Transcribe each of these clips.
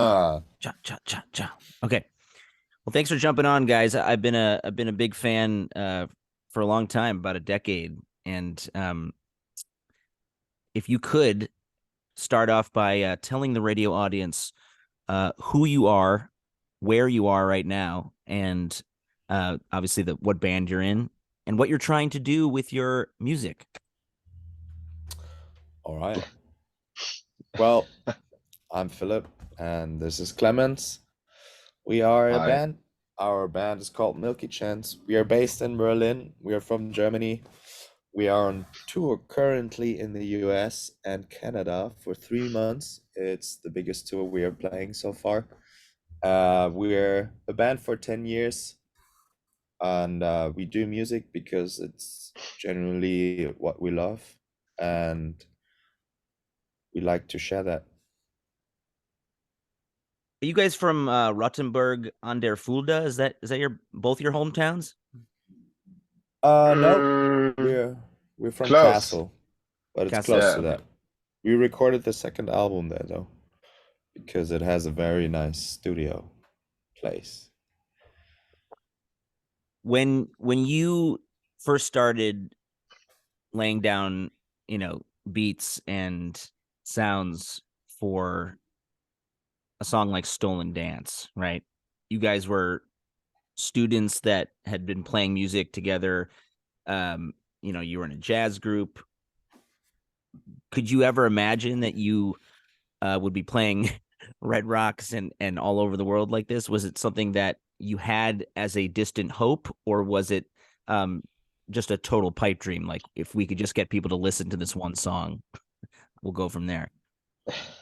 Cha cha cha cha. Okay. Well, thanks for jumping on, guys. I've been a big fan for a long time, about a decade. And if you could start off by telling the radio audience who you are, where you are right now, and obviously the what band you're in, and what you're trying to do with your music. All right. Well, I'm Philip, and this is Clemens. We are a Hi. band. Our band is called Milky Chance. We are based in Berlin. We are from Germany. We are on tour currently in the US and Canada for 3 months. It's the biggest tour we are playing so far. We're a band for 10 years, and we do music because it's generally what we love, and we like to share that. Are you guys from Rottenburg an der Fulda? Is that your both your hometowns? No, Mm, we're from close. Kassel, but it's Kassel. close to Yeah. Okay. that. We recorded the second album there though, because it has a very nice studio place. When you first started laying down, beats and sounds for a song like Stolen Dance, right? You guys were students that had been playing music together. You were in a jazz group. Could you ever imagine that you would be playing Red Rocks and all over the world like this? Was it something that you had as a distant hope, or was it um, just a total pipe dream? Like, if we could just get people to listen to this one song, we'll go from there.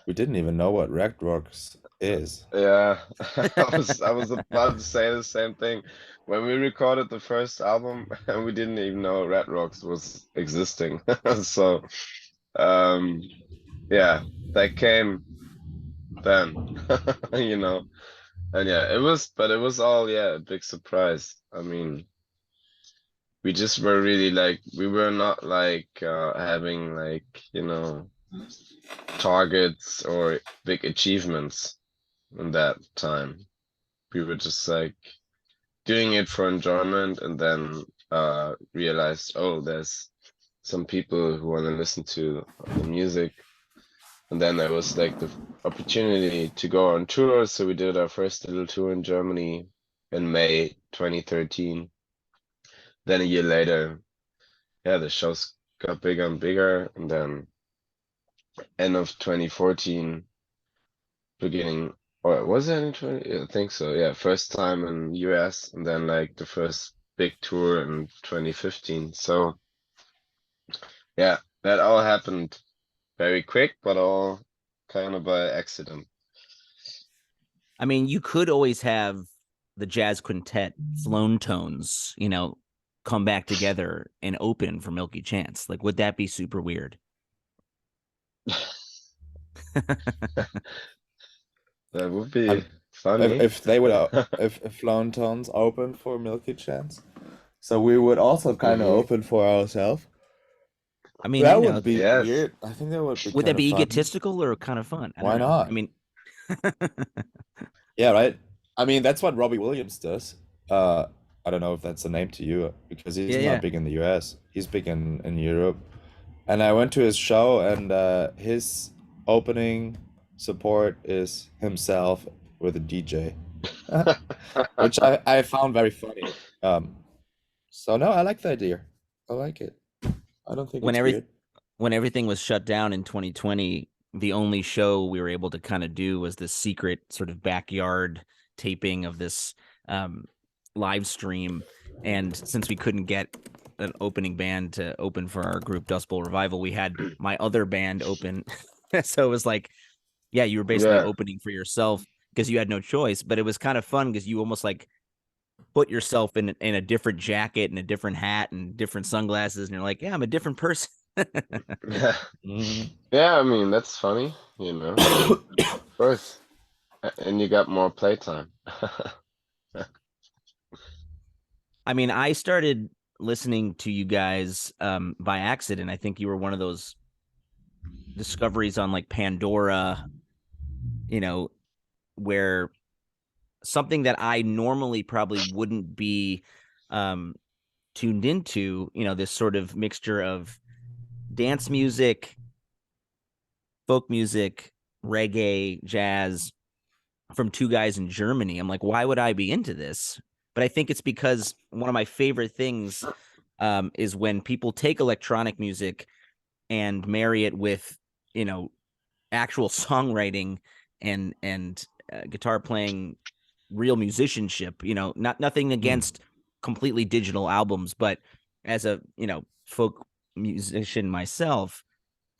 We didn't even know what Regworks is. Yeah. I was about to say the same thing. When we recorded the first album, we didn't even know Red Rocks was existing. So, um, yeah, that came then, you know. And yeah, but it was all, yeah, a big surprise. I mean, we just were really like, we were not like having like, targets or big achievements in that time. We were just like doing it for enjoyment and then realized, oh, there's some people who want to listen to the music. And then there was like the opportunity to go on tour. So we did our first little tour in Germany in May 2013. Then a year later, yeah, the shows got bigger and bigger. And then end of 2014, beginning, or was it in 20? Yeah, I think so. Yeah, first time in US and then like the first big tour in 2015. So yeah, that all happened very quick, but all kind of by accident. I mean, you could always have the jazz quintet, Flown Tones, come back together and open for Milky Chance. Like, would that be super weird? That would be And if, funny. if they would, if Lone Tones open for Milky Chance, so we would also kind of Hmm. open for ourselves. I mean, That would be Yes. weird. I think that would be would kind that of be fun. egotistical or kind of fun? I don't Why know. I not? mean, Yeah, right. I mean, that's what Robbie Williams does. Uh, I don't know if that's a name to you because he's yeah, not yeah. big in the US. He's big in Europe. And I went to his show, and his opening support is himself with a DJ, which I found very funny. So no, I like the idea. I like it. I don't think When it's every weird. when everything was shut down in 2020, the only show we were able to kind of do was this secret sort of backyard taping of this um, live stream. And since we couldn't get an opening band to open for our group Dust Bowl Revival, we had my other band open. So it was like, yeah, you were basically Yeah. opening for yourself because you had no choice. But it was kind of fun because you almost like put yourself in a different jacket and a different hat and different sunglasses, and you're like, yeah, I'm a different person. Yeah. Mhm. Yeah, I mean, that's funny, of course. And you got more playtime. I mean, I started listening to you guys by accident. I think you were one of those discoveries on like Pandora, you know, where something that I normally probably wouldn't be tuned into, this sort of mixture of dance music, folk music, reggae, jazz from two guys in Germany. I'm like, why would I be into this? But I think it's because one of my favorite things is when people take electronic music and marry it with, actual songwriting and guitar playing, real musicianship. Nothing against completely digital albums, but as a folk musician myself,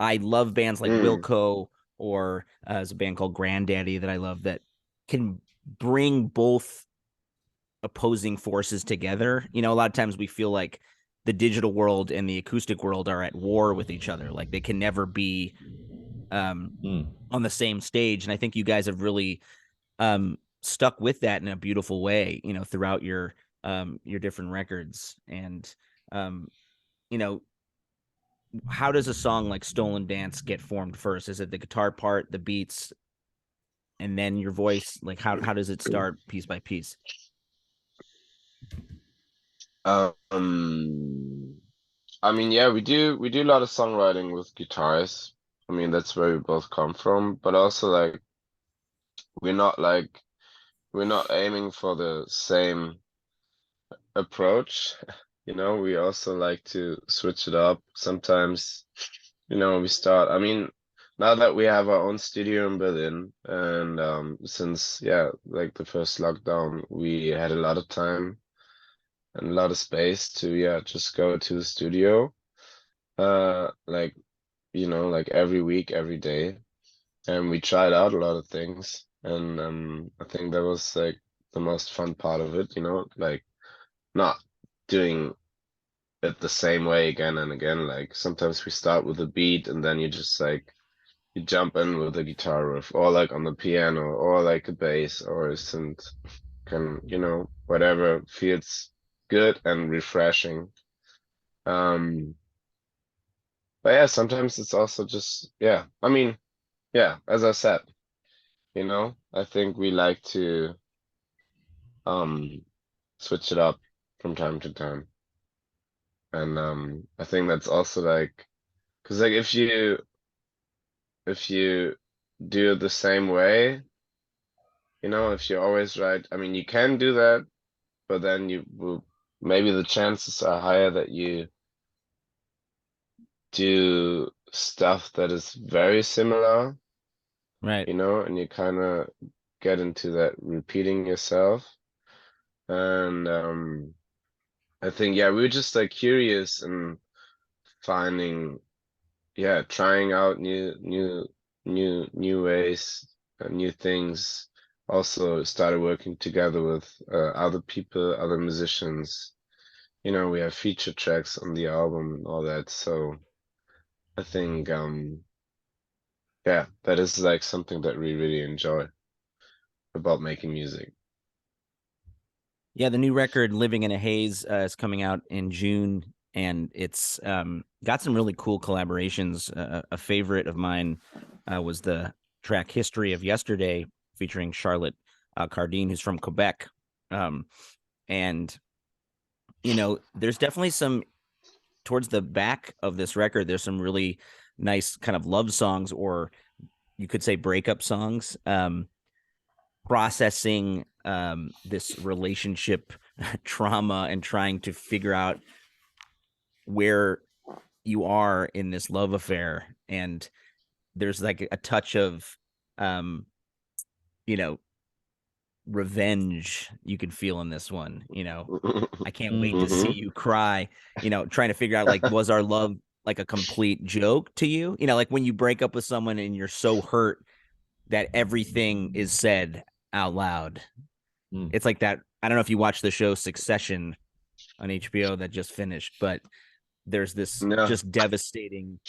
I love bands like Wilco, or there's a band called Granddaddy that I love that can bring both opposing forces together. A lot of times we feel like the digital world and the acoustic world are at war with each other. Like they can never be on the same stage. And I think you guys have really stuck with that in a beautiful way, throughout your different records. And, how does a song like Stolen Dance get formed first? Is it the guitar part, the beats, and then your voice? Like how does it start piece by piece? I mean, yeah, we do a lot of songwriting with guitars. I mean, that's where we both come from, but also like we're not aiming for the same approach. We also like to switch it up. Sometimes, we start, I mean, now that we have our own studio in Berlin, and since like the first lockdown, we had a lot of time and a lot of space to just go to the studio. Like, like every week, every day. And we tried out a lot of things. And I think that was like the most fun part of it, like not doing it the same way again and again. Like sometimes we start with a beat and then you just like you jump in with a guitar riff, or like on the piano, or like a bass or a synth, whatever feels good and refreshing. But yeah, sometimes it's also just I mean, as I said, I think we like to switch it up from time to time. And I think that's also like, because like if you do it the same way, if you always write, I mean, you can do that, but then you will, maybe the chances are higher that you do stuff that is very similar, Right. and you kind of get into that repeating yourself. And I think we were just like curious and finding, trying out new ways, new things. Also started working together with other people, other musicians. We have feature tracks on the album and all that. So I think that is like something that we really enjoy about making music. Yeah, the new record "Living in a Haze" is coming out in June, and it's got some really cool collaborations. A favorite of mine was the track "History of Yesterday," featuring Charlotte Cardin, who's from Quebec. And there's definitely some, towards the back of this record, there's some really nice kind of love songs, or you could say breakup songs, processing this relationship trauma and trying to figure out where you are in this love affair. And there's like a touch of revenge you can feel in this one. I can't wait to see you cry, trying to figure out, like, was our love like a complete joke to you? Like when you break up with someone and you're so hurt that everything is said out loud. It's like that. I don't know if you watch the show Succession on HBO that just finished, but there's this just devastating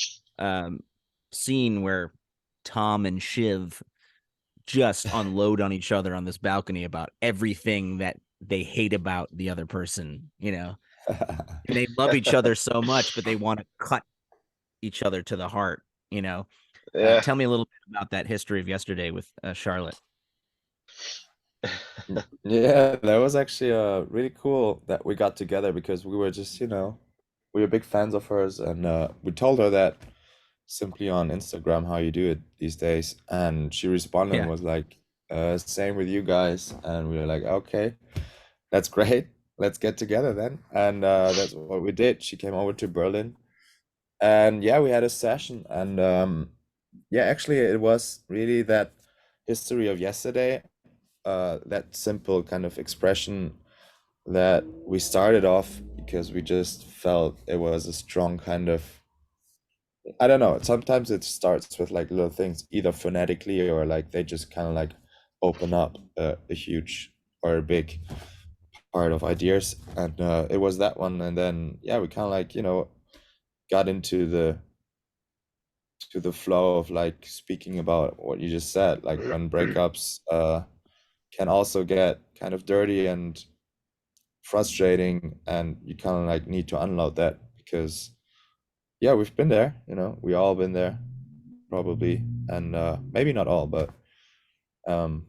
scene where Tom and Shiv just unload on each other on this balcony about everything that they hate about the other person, and they love each other so much, but they want to cut each other to the heart. Tell me a little bit about that History of Yesterday with Charlotte. Yeah, that was actually really cool that we got together because we were just, we were big fans of hers, and we told her that simply on Instagram how you do it these days, and she responded and Yeah. was like, same with you guys, and we were like, okay, that's great. Let's get together then. And that's what we did. She came over to Berlin, and yeah, we had a session, and yeah, actually it was really that history of yesterday, that simple kind of expression that we started off because we just felt it was a strong kind of, I don't know, sometimes it starts with like little things either phonetically or like they just kind of like open up a huge or a big part of ideas, and it was that one, and then yeah, we kind of like got into the flow of like speaking about what you just said, like when breakups can also get kind of dirty and frustrating, and you kind of like need to unload that because yeah, we've been there, we all been there probably, and maybe not all, but um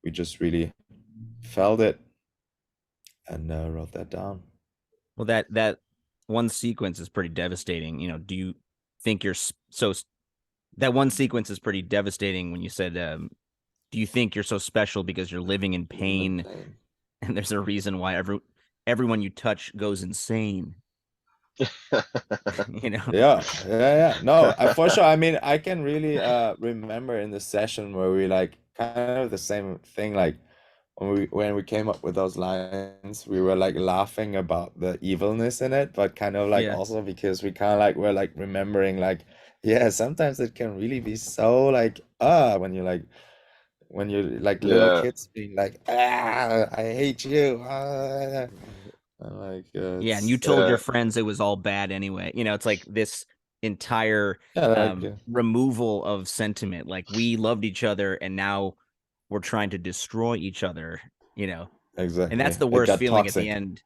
we just really felt it and wrote that down. Well, that one sequence is pretty devastating. Do you think that one sequence is pretty devastating when you said, do you think you're so special because you're living in Living in pain pain. and there's a reason why everyone you touch goes insane? you know? Yeah. No, for sure. I mean, I can really remember in the session where we like kind of the same thing, like when we came up with those lines, we were like laughing about the evilness in it, but kind of like Yeah. also because we kind of like were like remembering like, yeah, sometimes it can really be so like when you're like little Yeah, kids being like, I hate you. Ah. I'm like, Yeah, and you it's told your yeah, friends it was all bad anyway. It's like this entire yeah, like removal of sentiment. Like we loved each other and now we're trying to destroy each other. And that's exactly. the It worst got feeling at the toxic. end.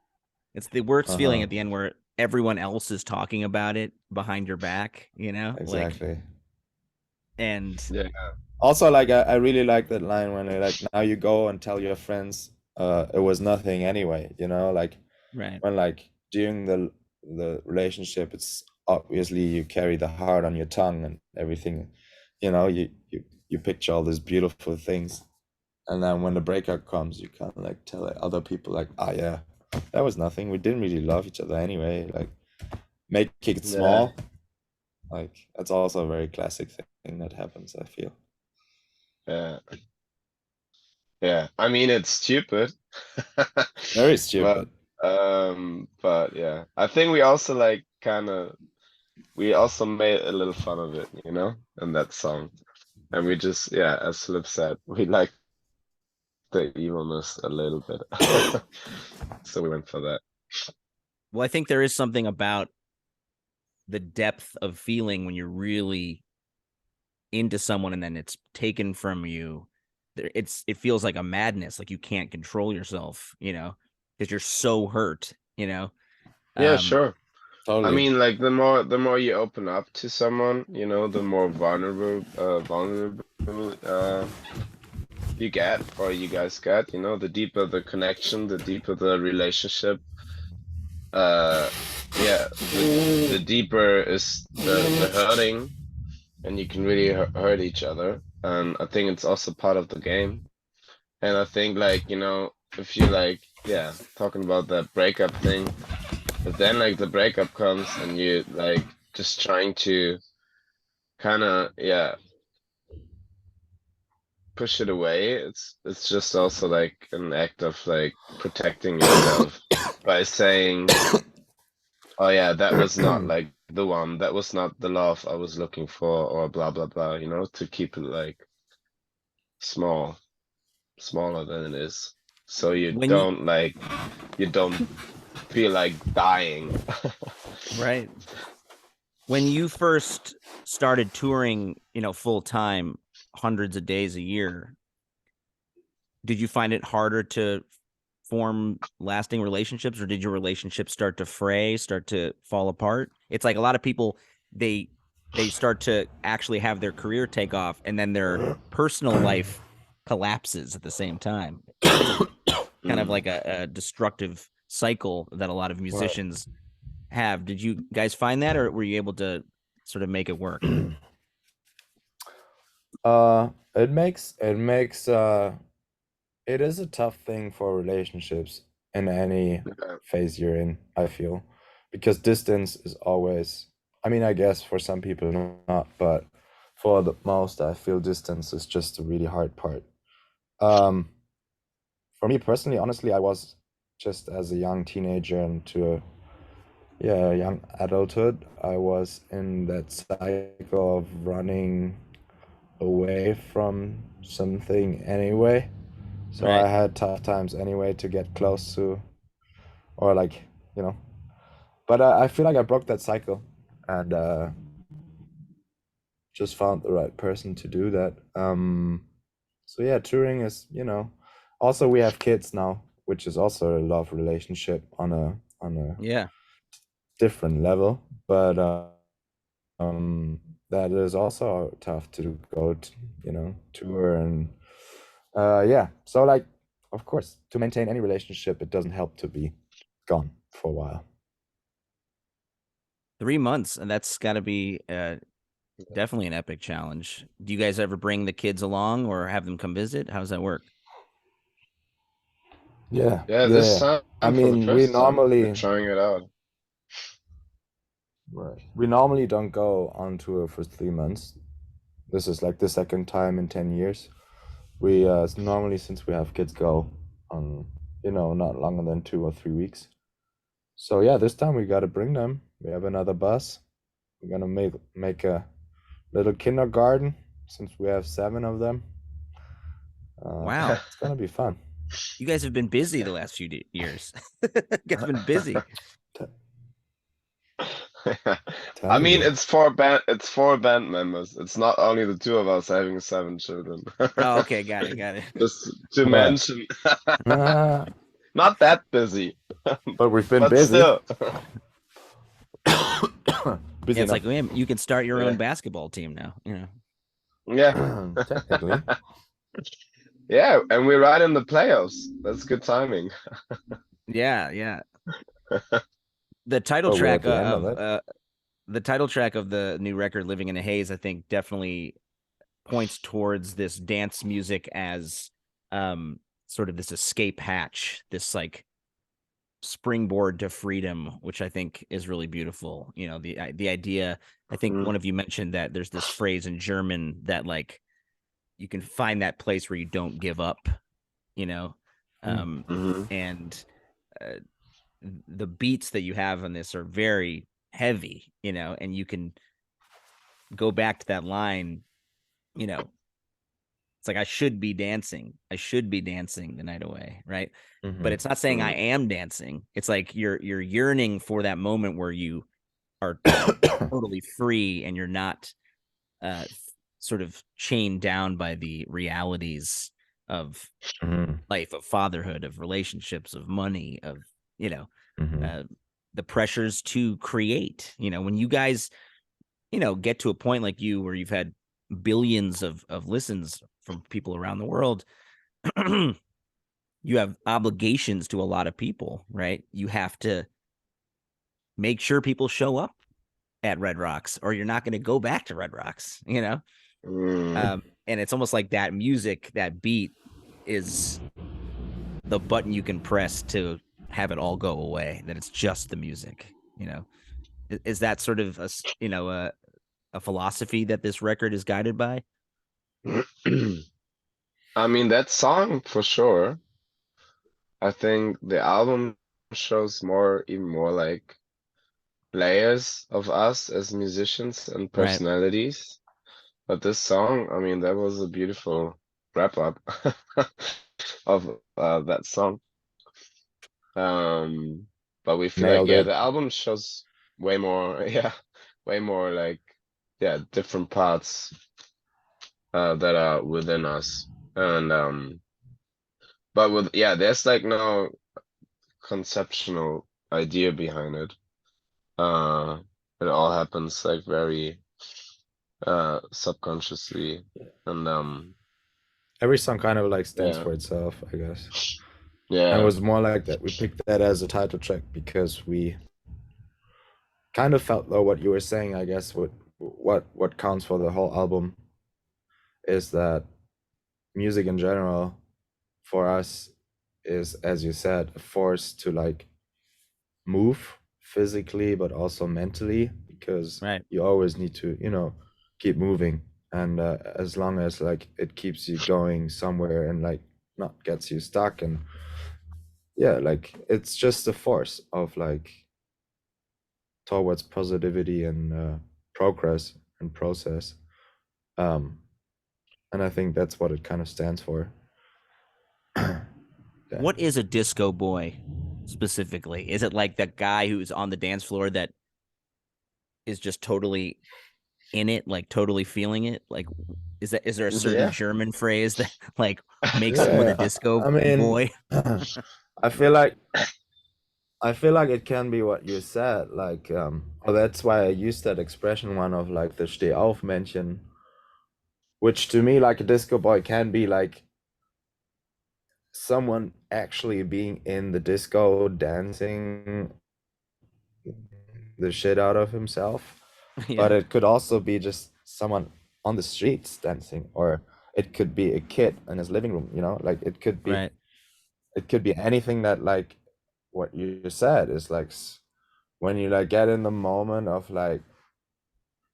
It's the worst feeling Uh-huh. at the end where everyone else is talking about it behind your back. Like, Exactly. and yeah, Also, like I really like that line when they like now you go and tell your friends it was nothing anyway, like right. when like during the relationship it's obviously you carry the heart on your tongue and everything, you picture all these beautiful things, and then when the breakup comes you kind of like tell other people like, ah, yeah, that was nothing, we didn't really love each other anyway, like make it yeah, small. Like that's also a very classic thing that happens, I feel. yeah, yeah. I mean, it's stupid, Very but stupid. but yeah, I think we also like we also made a little fun of it, in that song, and we just, yeah, as Philip said, we like the evilness a little bit, so we went for that. Well, I think there is something about the depth of feeling when you're really into someone and then it's taken from you. It feels like a madness, like you can't control yourself, because you're so hurt. Yeah, Um, sure. I Totally. mean, like the more you open up to someone, the more vulnerable you get, or you guys get, the deeper the connection, the deeper the relationship. Uh, yeah, the deeper is the hurting, and you can really hurt each other. And I think it's also part of the game. And I think, like, if you like, yeah, talking about that breakup thing, but then like the breakup comes and you like just trying to kind of, yeah, push it away. It's just also like an act of like protecting yourself by saying, oh yeah, that was not like the one, that was not the love I was looking for, or blah blah blah, to keep it like small, smaller than it is. So when you you don't feel like dying. right when you first started touring, full time, hundreds of days a year, did you find it harder to form lasting relationships, or did your relationships start to fray, start to fall apart? It's like a lot of people, they start to actually have their career take off and then their personal life collapses at the same time. It's kind of like a destructive cycle that a lot of musicians have. Did you guys find that, or were you able to sort of make it work? It is a tough thing for relationships in any phase you're in, I feel, because distance is always, I mean, I guess for some people not, but for the most, I feel distance is just a really hard part. For me personally, honestly, I was just as a young teenager into a young adulthood, I was in that cycle of running away from something anyway. So Right. I had tough times anyway to get close to, or like, but I feel like I broke that cycle and just found the right person to do that. So yeah, touring is, also we have kids now, which is also a love relationship on a Yeah. different level, but that is also tough to go to, tour and yeah. So like, of course, to maintain any relationship, it doesn't help to be gone for a while. 3 months, and that's got to be definitely an epic challenge. Do you guys ever bring the kids along or have them come visit? How does that work? Yeah. This time I for the mean, first time, we're trying it out. Right. We normally don't go on tour for 3 months. This is like the second time in 10 years. We normally, since we have kids, go on, not longer than 2 or 3 weeks. So yeah, this time we got to bring them. We have another bus. We're gonna make a little kindergarten since we have 7 of them. Wow. It's gonna be fun. You guys have been busy the last few years. You guys have been busy. I mean, it's four band members. It's not only the two of us having 7 children. Oh, okay, got it. Just to mention, not that busy, but we've been but busy. still. Busy it's enough. Like, man, you can start your own basketball team now. Yeah, technically. Yeah, and we're right in the playoffs. That's good timing. Yeah. The title track the title track of the new record, "Living in a Haze," I think definitely points towards this dance music as sort of this escape hatch, this like springboard to freedom, which I think is really beautiful. The idea, I think one of you mentioned that there's this phrase in German that like you can find that place where you don't give up, and the beats that you have on this are very heavy, and you can go back to that line, it's like, I should be dancing the night away, right? But it's not saying I am dancing. It's like you're yearning for that moment where you are totally free and you're not sort of chained down by the realities of life, of fatherhood, of relationships, of money, of the pressures to create. When you guys get to a point like you where you've had billions of listens from people around the world, you have obligations to a lot of people, right? You have to make sure people show up at Red Rocks or you're not going to go back to Red Rocks, and it's almost like that music, that beat is the button you can press to have it all go away, that it's just the music. Is that sort of a philosophy that this record is guided by? I mean, that song for sure. I think the album shows even more like layers of us as musicians and personalities. Right. But this song, I mean, that was a beautiful wrap up of that song. But we feel like, the album shows way more, way more like, different parts that are within us. And but there's like no conceptual idea behind it. It all happens like very subconsciously, and every song kind of like stands Yeah. for itself, I guess. And Yeah. it was more like that. We picked that as a title track because we kind of felt, though, what you were saying, I guess, what counts for the whole album is that music in general for us is, as you said, a force to like move physically but also mentally, because Right. you always need to, you know, keep moving. And as long as like it keeps you going somewhere and like not gets you stuck, and yeah, like it's just a force of like towards positivity and progress and process. And I think that's what it kind of stands for. Yeah. What is a disco boy specifically? Is it like that guy who's on the dance floor that is just totally in it, like totally feeling it? Like, is there a certain Yeah. German phrase that like makes someone a disco I mean, boy? I feel like it can be what you said, like well, that's why I used that expression one of like the Steh auf Männchen, which to me, like a disco boy can be like someone actually being in the disco dancing the shit out of himself. But Yeah. it could also be just someone on the streets dancing, or it could be a kid in his living room, you know, like it could be Right. anything that like what you said is like when you like get in the moment of like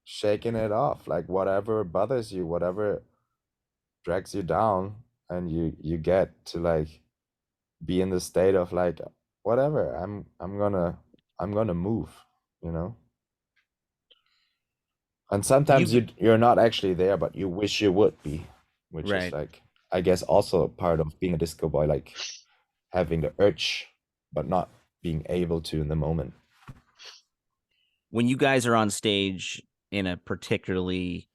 shaking it off, like whatever bothers you, whatever drags you down, and you get to like be in the state of like whatever, I'm gonna move, you know. And sometimes You you're not actually there, but you wish you would be, which is right. like, I guess, also part of being a disco boy, like having the urge but not being able to in the moment. When you guys are on stage in a particularly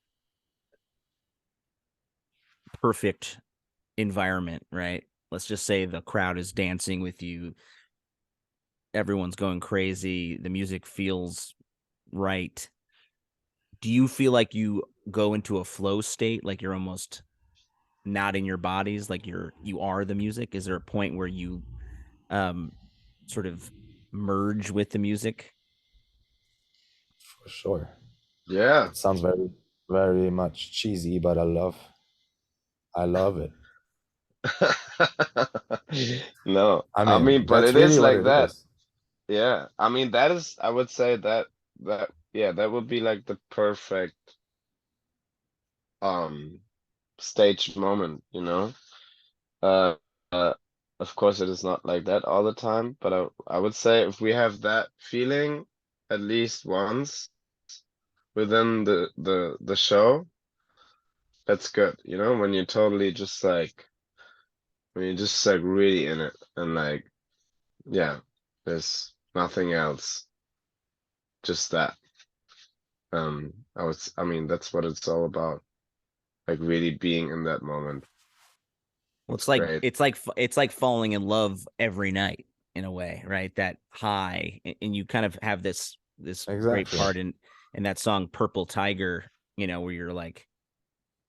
perfect environment, right? Let's just say the crowd is dancing with you, everyone's going crazy, the music feels right. Do you feel like you go into a flow state, like you're almost not in your bodies, like you are the music? Is there a point where you sort of merge with the music? For sure. Yeah. It sounds very, very much cheesy, but I love it. No, I I mean, mean, but that's it is really what like it that. is. Yeah. I mean, that is, I would say yeah, that would be like the perfect um stage moment, you know? Uh, uh of course it is not like that all the time, but I would say if we have that feeling at least once within the show, that's good, you know, when you're totally just like when you're just like really in it and like yeah, there's nothing else, just that. I mean, that's what it's all about, like really being in that moment. Well, It's great. it's like falling in love every night in a way, right? That high, and you kind of have this great Exactly. part in that song "Purple Tiger," you know, where you're like,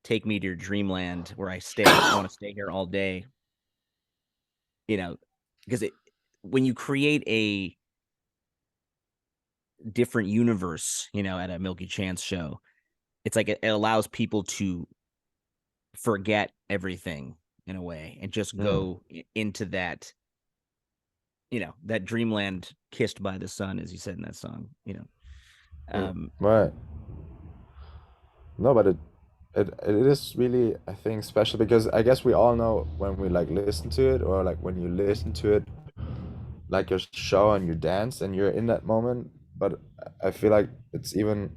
"Take me to your dreamland, where I want to stay here all day," you know, because when you create a different universe, you know, at a Milky Chance show, it's like it allows people to forget everything in a way and just go into that, you know, that dreamland kissed by the sun, as you said in that song, you know. Right. No, but it is really, I think, special, because I guess we all know when we like listen to it, or like when you listen to it like your show and you dance and you're in that moment. But I feel like it's even,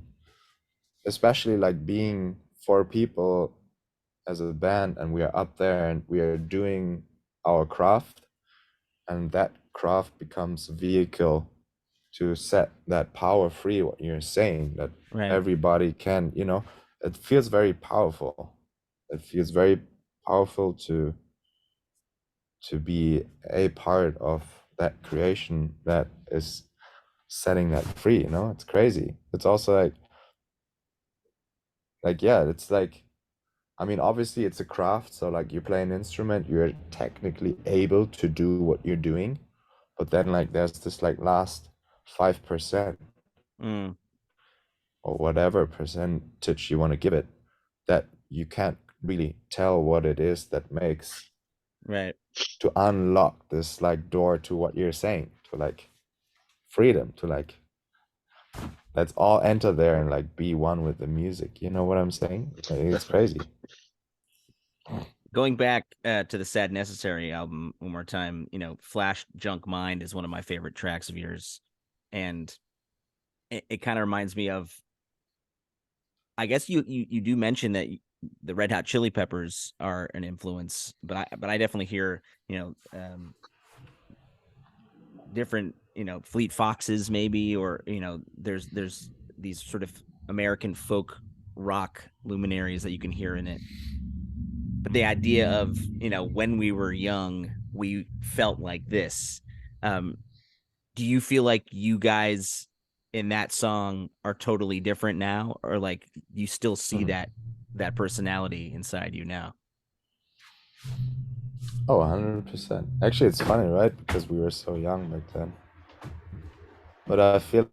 especially like being four people as a band, and we are up there and we are doing our craft, and that craft becomes a vehicle to set that power free, what you're saying, that Right. everybody can, you know, it feels very powerful. It feels very powerful to be a part of that creation that is setting that free, you know. It's crazy. It's also like yeah, it's like I mean, obviously it's a craft, so like you play an instrument, you're technically able to do what you're doing, but then like there's this like last 5% Mm, or whatever percentage you want to give it that you can't really tell what it is that makes right. to unlock this like door to what you're saying, to like freedom, to like let's all enter there and like be one with the music. You know what I'm saying? Like, it's crazy. Going back to the Sadnecessary album one more time, Flash Junk Mind is one of my favorite tracks of yours. And it kind of reminds me of, I guess you do mention that the Red Hot Chili Peppers are an influence, but I definitely hear, different, Fleet Foxes maybe, or, there's these sort of American folk rock luminaries that you can hear in it. But the idea of, when we were young, we felt like this. Um, do you feel like you guys in that song are totally different now, or like you still see that personality inside you now? Oh, 100%. Actually, it's funny, right? Because we were so young back then. But I feel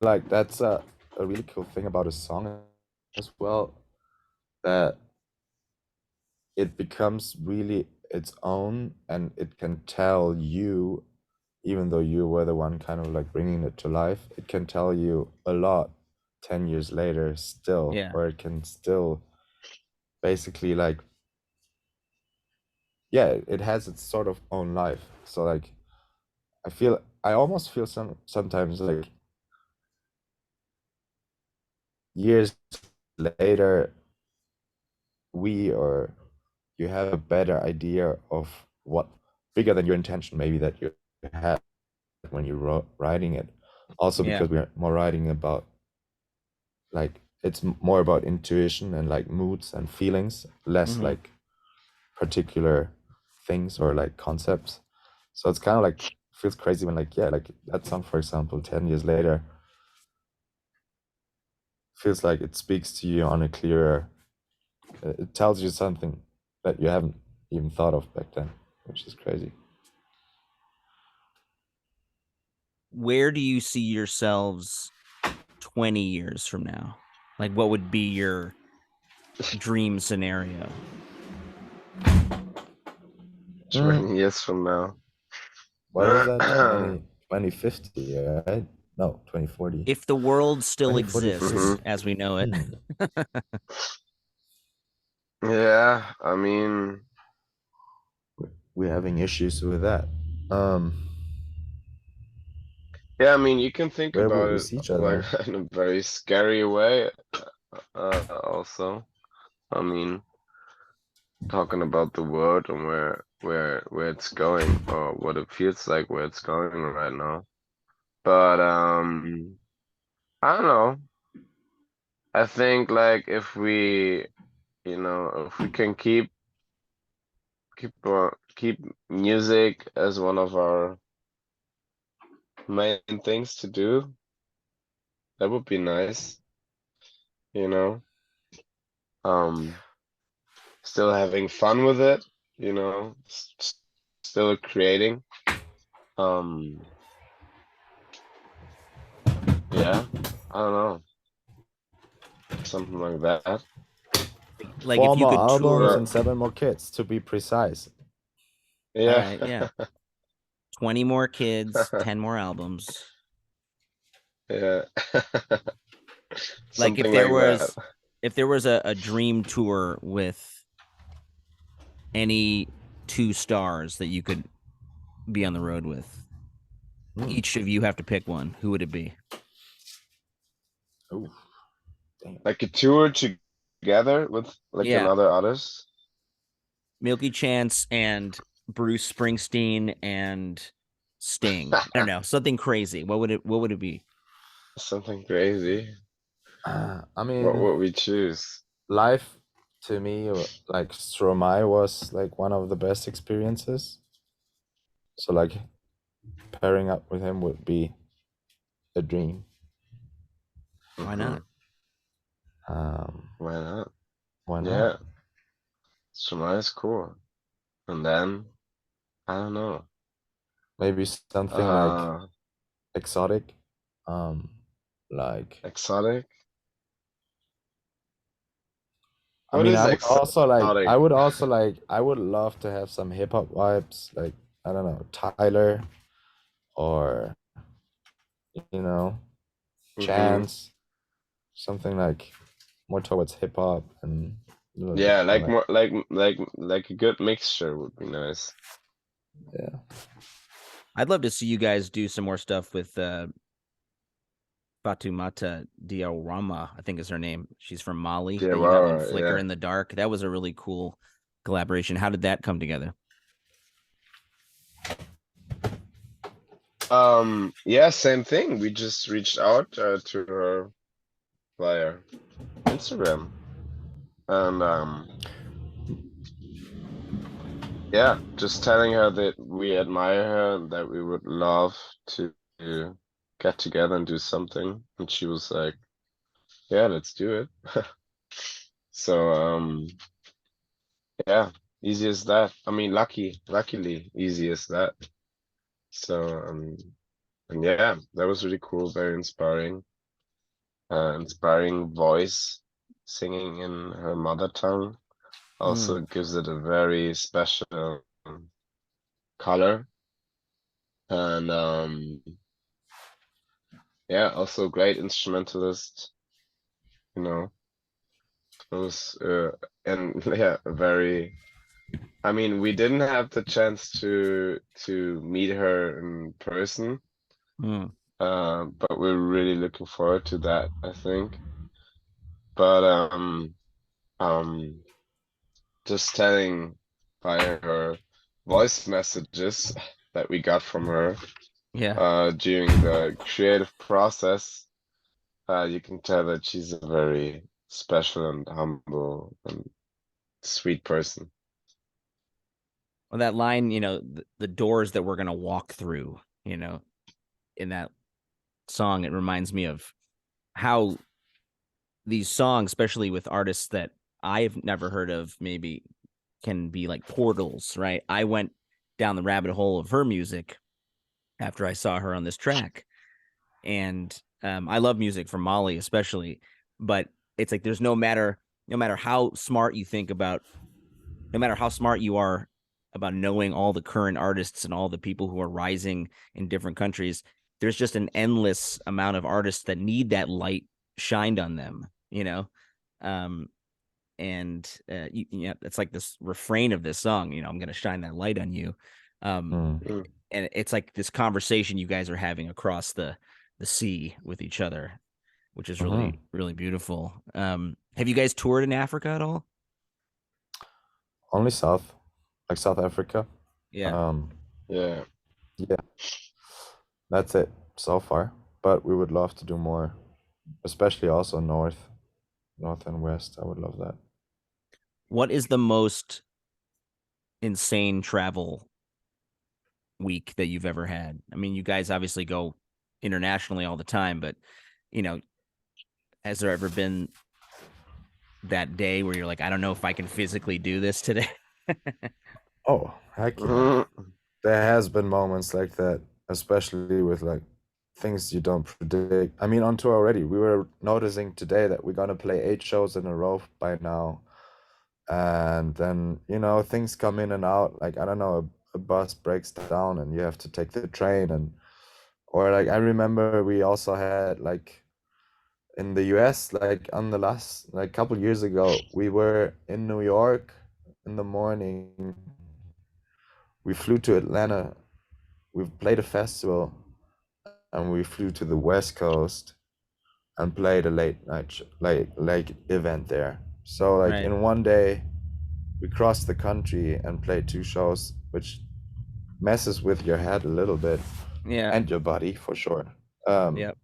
like that's a really cool thing about a song as well, that it becomes really its own and it can tell you, even though you were the one kind of like bringing it to life, it can tell you a lot 10 years later still, Yeah. or it can still basically like, yeah, it has its sort of own life. So like I almost feel sometimes like years later or you have a better idea of what bigger than your intention maybe that you had when you wrote writing it, also Yeah. because we're more writing about like it's more about intuition and like moods and feelings, less Mhm. like particular things or like concepts. So it's kind of like feels crazy when like, yeah, like that song for example 10 years later feels like it speaks to you on a clearer, it tells you something that you haven't even thought of back then, which is crazy. Where do you see yourselves 20 years from now? Like, what would be your dream scenario? 20 years from now. What is that? 2050, right? No, 2040. If the world still 2043. exists as we know it. Yeah, I mean, We're having issues with that. yeah, I mean, you can think Where would about we it see each like other? in a very scary way, also. I mean, talking about the world and where it's going, or what it feels like where it's going right now. But I don't know. I think like if we, if we can keep music as one of our main things to do, that would be nice, you know. Still having fun with it, still creating. Yeah, I don't know, something like that. Like, if Four you more could albums tour. and 7 more kids, to be precise. All Yeah. right, yeah. 20 more kids, 10 more albums. Yeah. Like, Something like that. if there was a dream tour with any two stars that you could be on the road with, each of you have to pick one. Who would it be? Ooh, damn. Like a tour together with like Yeah. another artist. Milky Chance and Bruce Springsteen and Sting. I don't know, something crazy. What would it be? Something crazy. I What mean, would we choose? life to me, like Stromae was like one of the best experiences. So like pairing up with him would be a dream. Why not? Why not? Why not? Yeah. Shema is cool. And then I don't know. Maybe something like exotic, like exotic. I What mean, is I would also like, exotic? I would love to have some hip hop vibes, like, I don't know, Tyler or, you know, Chance, something like more towards hip hop and a little bit Yeah, more like more like a good mixture would be nice. yeah. I'd love to see you guys do some more stuff with Fatoumata Diawara, I think is her name. She's from Mali. That you have on Diawara, Flickr yeah. in the Dark. That was a really cool collaboration. How did that come together? Yeah, same thing. We just reached out to her via Instagram. And yeah, just telling her that we admire her and that we would love to get together and do something. And she was like, yeah, let's do it. So yeah, easy as that. I mean, luckily easy as that. So and yeah, that was really cool, very inspiring. Inspiring voice, singing in her mother tongue also gives it a very special color. And yeah, also great instrumentalist, you know. It was and yeah, very. I mean, we didn't have the chance to meet her in person, but we're really looking forward to that, I think. But um, just telling via her voice messages that we got from her Yeah. during the creative process, you can tell that she's a very special and humble and sweet person. Well, that line, the doors that we're going to walk through, in that song, it reminds me of how these songs, especially with artists that I've never heard of, maybe can be like portals, right? I went down the rabbit hole of her music after I saw her on this track. And I love music from Mali, especially, but it's like there's no matter how smart you think about, no matter how smart you are about knowing all the current artists and all the people who are rising in different countries, there's just an endless amount of artists that need that light shined on them, and it's like this refrain of this song, I'm gonna shine that light on you. And it's like this conversation you guys are having across the sea with each other, which is really really beautiful. Have you guys toured in Africa at all? Only South, like South Africa. Yeah. Yeah. Yeah, that's it so far. But we would love to do more, especially also north and west. I would love that. What is the most insane travel week that you've ever had? I mean, you guys obviously go internationally all the time, but has there ever been that day where you're like, I don't know if I can physically do this today? Oh, heck yeah. There has been moments like that, especially with like things you don't predict. I mean, on tour already, we were noticing today that we're gonna play 8 shows in a row by now. And then, things come in and out. Like, I don't know, a bus breaks down and you have to take the train or like I remember we also had like in the US, like on the last like couple years ago, we were in New York in the morning. We flew to Atlanta. We played a festival and we flew to the West Coast and played a late night like event there. So like Right. in one day we crossed the country and played 2 shows, which messes with your head a little bit. Yeah. And your body for sure. Yep.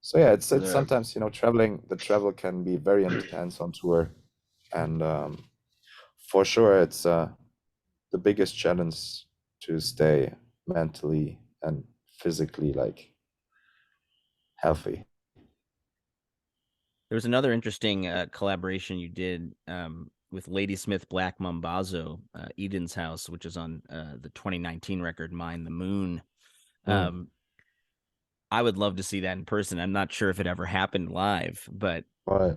So yeah, it's Yeah. sometimes the travel can be very intense on tour, and for sure it's the biggest challenge to stay mentally and physically like healthy. There was another interesting collaboration you did with Ladysmith Black Mambazo, Eden's House, which is on the 2019 record Mind the Moon. I would love to see that in person. I'm not sure if it ever happened live, but Right.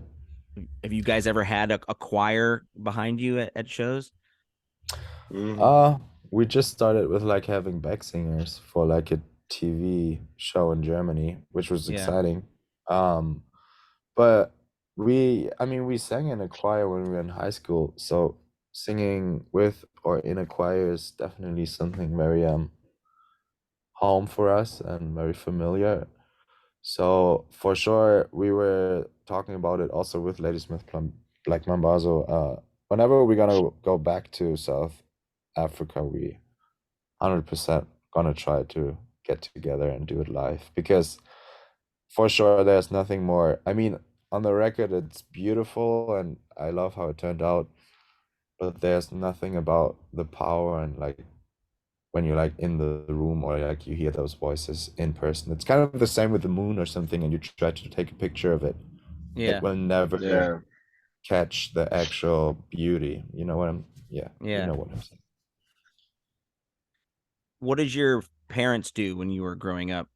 have you guys ever had a choir behind you at shows? We just started with like having back singers for like a TV show in Germany, which was exciting. But we sang in a choir when we were in high school, so singing with or in a choir is definitely something very home for us and very familiar. So for sure, we were talking about it also with Ladysmith Black Mambazo. Whenever we're gonna go back to South Africa, we 100% gonna try to get together and do it live, because for sure there's nothing more. I mean, on the record it's beautiful and I love how it turned out, but there's nothing about the power and like when you're like in the room or like you hear those voices in person. It's kind of the same with the moon or something and you try to take a picture of it. Yeah. It will never catch the actual beauty. You know what I'm You know what I'm saying. What did your parents do when you were growing up?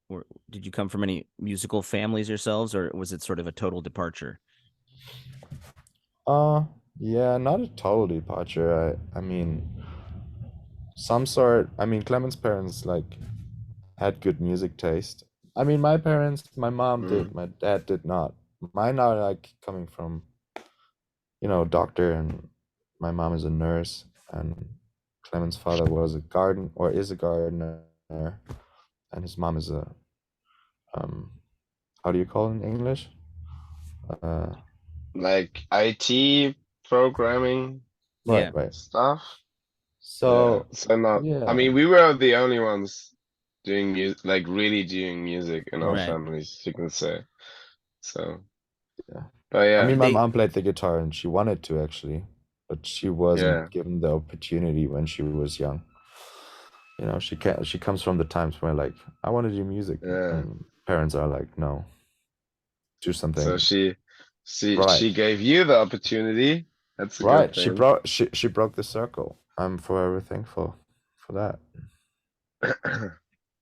Or did you come from any musical families yourselves, or was it sort of a total departure? Yeah, not a total departure. I mean, some sort. I mean, Clemens' parents like had good music taste. I mean, my parents, my mom did, my dad did not. Mine are like coming from, doctor, and my mom is a nurse, and Clemens' father was a is a gardener, and his mom is a how do you call it in English? Like IT programming Yeah. Right. stuff. So not. I mean, we were the only ones doing music, like really doing music in our Right. families, you can say. So yeah. but yeah, I mean, my mom played the guitar and she wanted to actually, but she wasn't given the opportunity when she was young. She comes from the times where like I want to do music, and parents are like, no, do something. So she gave you the opportunity. That's a good thing. She broke the circle. I'm forever thankful for that.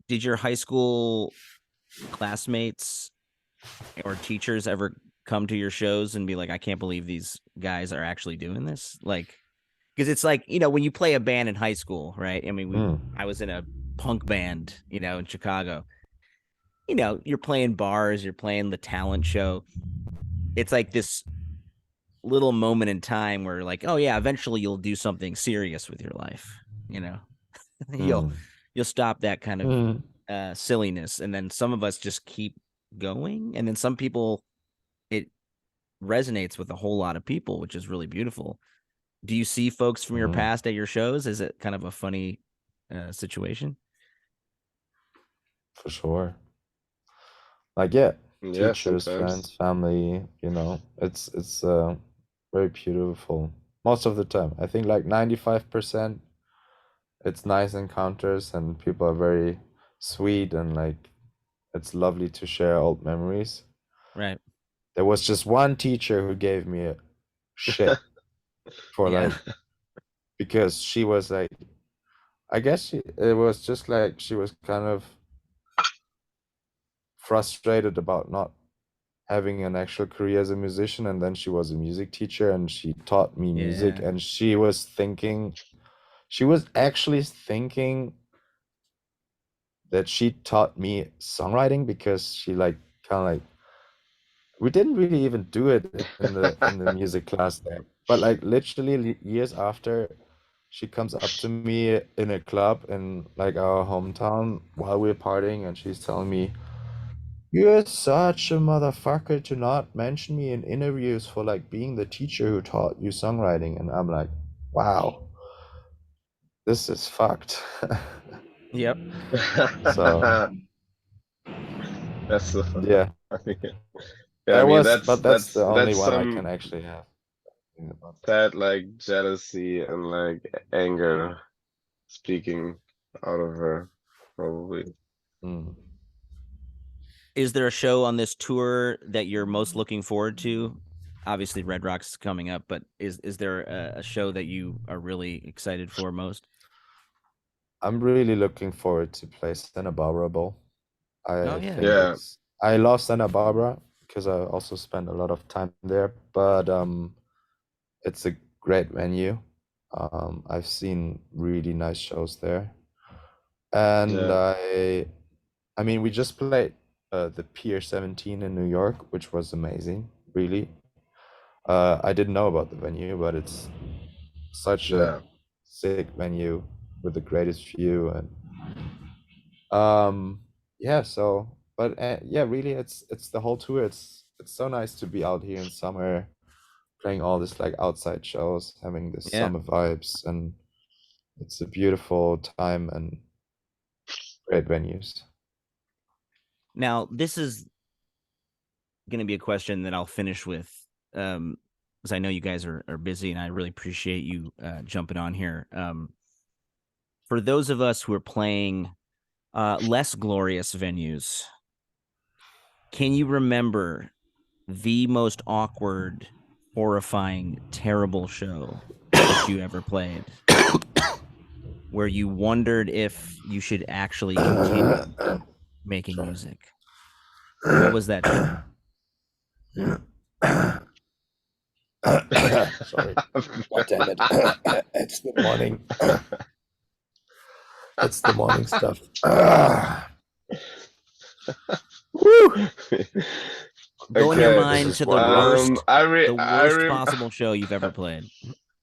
Did your high school classmates or teachers ever come to your shows and be like, I can't believe these guys are actually doing this? Like, because it's like, when you play a band in high school, right? I mean, I was in a punk band, in Chicago. You're playing bars, you're playing the talent show. It's like this little moment in time where like, oh yeah, eventually you'll do something serious with your life. You'll stop that kind of silliness, and then some of us just keep going, and then some people, it resonates with a whole lot of people, which is really beautiful. Do you see folks from your past at your shows? Is it kind of a funny situation? For sure. Like teachers, sometimes. friends, family, it's very beautiful most of the time. I think like 95% it's nice encounters and people are very sweet and like it's lovely to share old memories. Right. There was just one teacher who gave me a shit for like because she was like, I guess it was just like she was kind of frustrated about not having an actual career as a musician, and then she was a music teacher and she taught me music, and she was actually thinking that she taught me songwriting because she like kind of like we didn't really even do it in the music class there, but like literally years after, she comes up to me in a club in like our hometown while we're partying and she's telling me, "You're such a motherfucker to not mention me in interviews for like being the teacher who taught you songwriting." And I'm like, wow, this is fucked. Yep. So that's so funny. yeah. Yeah, I mean that's the only one I some can actually have. sad like jealousy and like anger speaking out of her, probably. Is there a show on this tour that you're most looking forward to obviously Red Rocks is coming up, but is there a show that you are really excited for most? I'm really looking forward to play Santa Barbara Bowl. I Yeah. think Yeah. I love Santa Barbara because I also spent a lot of time there, but it's a great venue. I've seen really nice shows there, and I mean, we just played the Pier 17 in New York, which was amazing, really. I didn't know about the venue, but it's such a sick venue with the greatest view, and yeah. So, but yeah, really, it's the whole tour. It's so nice to be out here in summer, playing all this like outside shows, having this summer vibes, and it's a beautiful time and great venues. Now, this is going to be a question that I'll finish with, because I know you guys are busy, and I really appreciate you jumping on here. For those of us who are playing less glorious venues, can you remember the most awkward, horrifying, terrible show that you ever played, where you wondered if you should actually continue making music? What was that show? Sorry. God damn it. It's the morning. It's the morning stuff. Woo! Go in your mind to the worst, the worst possible show you've ever played.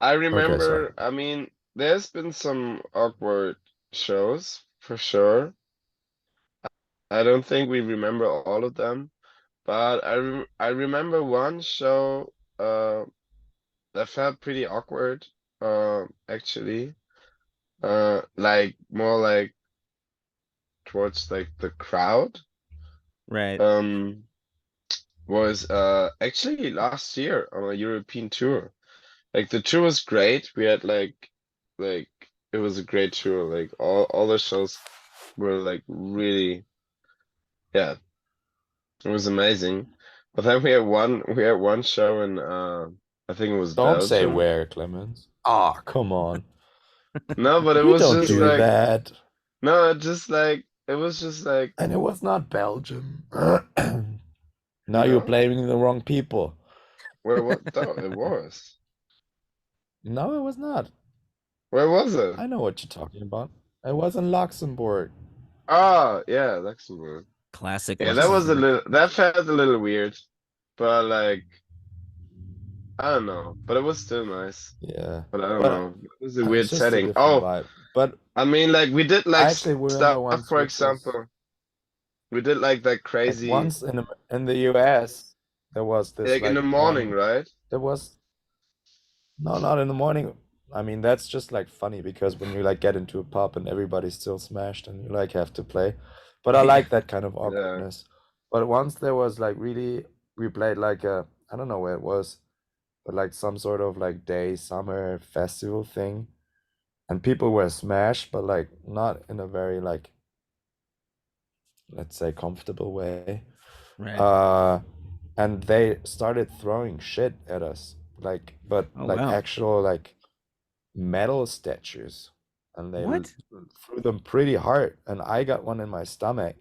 I remember, Okay, I mean, there's been some awkward shows for sure. I don't think we remember all of them, but I remember one show that felt pretty awkward, actually. Like more like towards like the crowd. Right. Was actually last year on a European tour. Like the tour was great. We had like it was a great tour. Like all the shows were like really, yeah, it was amazing. But then we had one show in I think it was Don't say Belgium. where, Clemens. Ah, come on. No, but it You was don't just do like that. no, it was just like And it was not Belgium. Now No? you're blaming the wrong people. Where what though it was. No, it was not. Where was it? I know what you're talking about. It was in Luxembourg. Ah, yeah, Luxembourg. Classic. Yeah, that was a Luxembourg. little that felt a little weird, but like I don't know, but it was still nice. Yeah. But I don't But know. It was a it's weird just a setting. different Oh, vibe. But I mean, like we did like I actually remember stuff, once, for which was example. We did like that like crazy, once in the US, there was this like in the like morning, one. right? There was no, not in the morning. I mean, that's just like funny because when you like get into a pub and everybody's still smashed and you like have to play. But I like that kind of Yeah. awkwardness. But once there was like really, we played like I don't know where it was, but like some sort of like day summer festival thing, and people were smashed, but like not in a very like, let's say, comfortable way. Right. And they started throwing shit at us, like, but Oh, like wow. actual like metal statues, and they What? threw them pretty hard, and I got one in my stomach,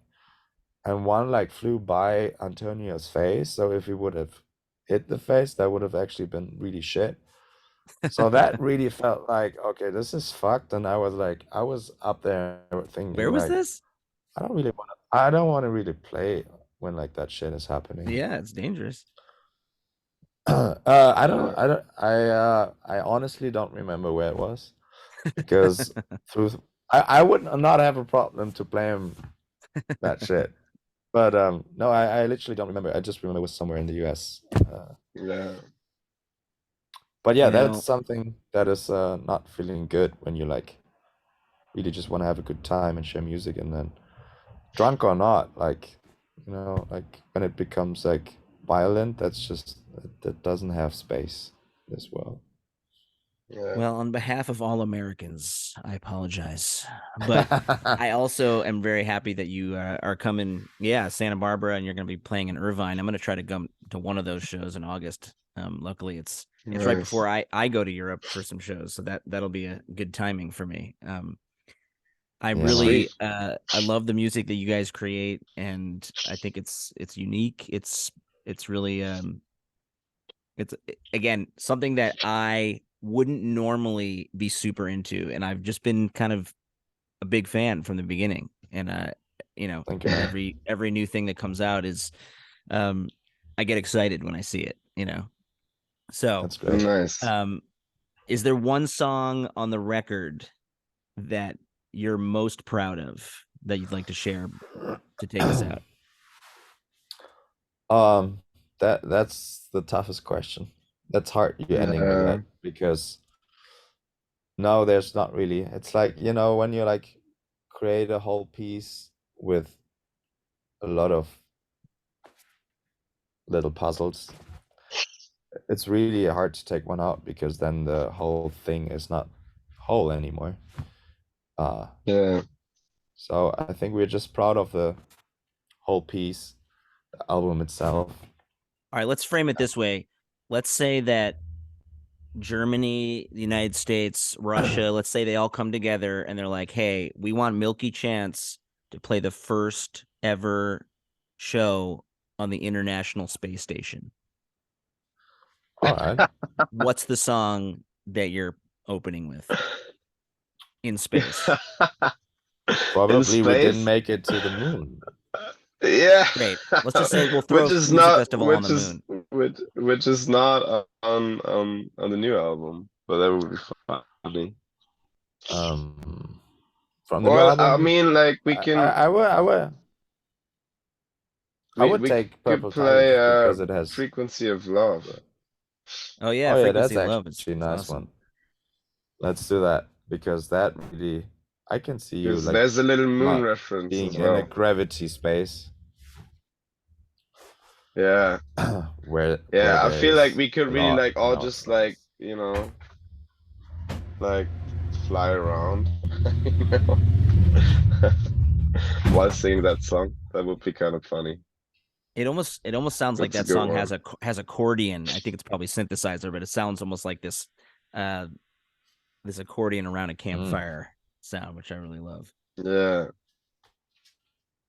and one like flew by Antonio's face. So if he would have hit the face, that would have actually been really shit. So that really felt like, okay, this is fucked. And I was up there thinking, Where was like, this? I don't want to really play when like that shit is happening. Yeah, it's dangerous. I honestly don't remember where it was, because I would not have a problem to blame that shit. But no, I literally don't remember. I just remember it was somewhere in the US. Yeah. But yeah, You know- that's something that is not feeling good when you like really just want to have a good time and share music, and then drunk or not, like, you know, like when it becomes like violent, that doesn't have space as well. Yeah. Well, on behalf of all Americans, I apologize. But I also am very happy that you are coming, Santa Barbara, and you're going to be playing in Irvine. I'm going to try to come to one of those shows in August. Luckily, it's right before I go to Europe for some shows, so that'll be a good timing for me. I really I love the music that you guys create, and I think it's unique. It's really it's again something that I wouldn't normally be super into, and I've just been kind of a big fan from the beginning. And you know, Thank you, man. every new thing that comes out is I get excited when I see it, you know. So That's great. Nice. is there one song on the record that you're most proud of that you'd like to share to take us out? That's the toughest question. That's hard, you ending with that, because no, there's not really. It's like, you know, when you like create a whole piece with a lot of little puzzles, it's really hard to take one out, because then the whole thing is not whole anymore. Yeah. So I think we're just proud of the whole piece, the album itself. All right, let's frame it this way. Let's say that Germany, the United States, Russia, let's say they all come together and they're like, hey, we want Milky Chance to play the first ever show on the International Space Station. All right. What's the song that you're opening with in space? Probably we didn't make it to the moon. Yeah. Great. Let's just say we'll throw which is Music not, Festival on the moon. Which is not on the new album, but that would be funny. From the new album, I mean, like we can. I would take Purple play Tigers because it has Frequency of Love. Oh yeah, oh yeah, Frequency that's of Love actually a is nice awesome. one. Let's do that, because that really, I can see you like there's a little moon not reference being as in well. a gravity space. Yeah. where I feel like we could a really lot, like all you know, just so like, you know, like fly around, you know, while singing that song. That would be kind of funny. It almost sounds like That's that a good song one. has accordion. I think it's probably synthesizer, but it sounds almost like this this accordion around a campfire sound, which I really love. Yeah.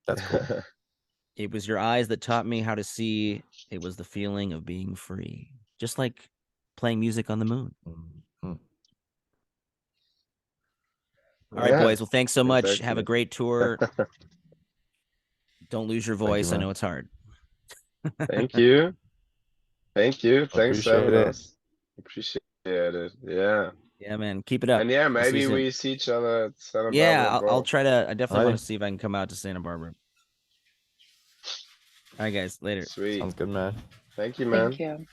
that's cool. It was your eyes that taught me how to see. It was the feeling of being free, just like playing music on the moon. Mhm. All right, boys. Well, thanks so much. Exactly. Have a great tour. Don't lose your voice. I know it's hard. Thank you. Thanks for having Appreciate it. us. Appreciate it. Yeah. Yeah, man. Keep it up. And yeah, I'll see maybe you soon. we see each other at Santa Yeah, Barbara. I'll try to. I definitely want Alright. to see if I can come out to Santa Barbara. All right, guys. Later. Sweet. Sounds good, man. Thank you, man. Thank you.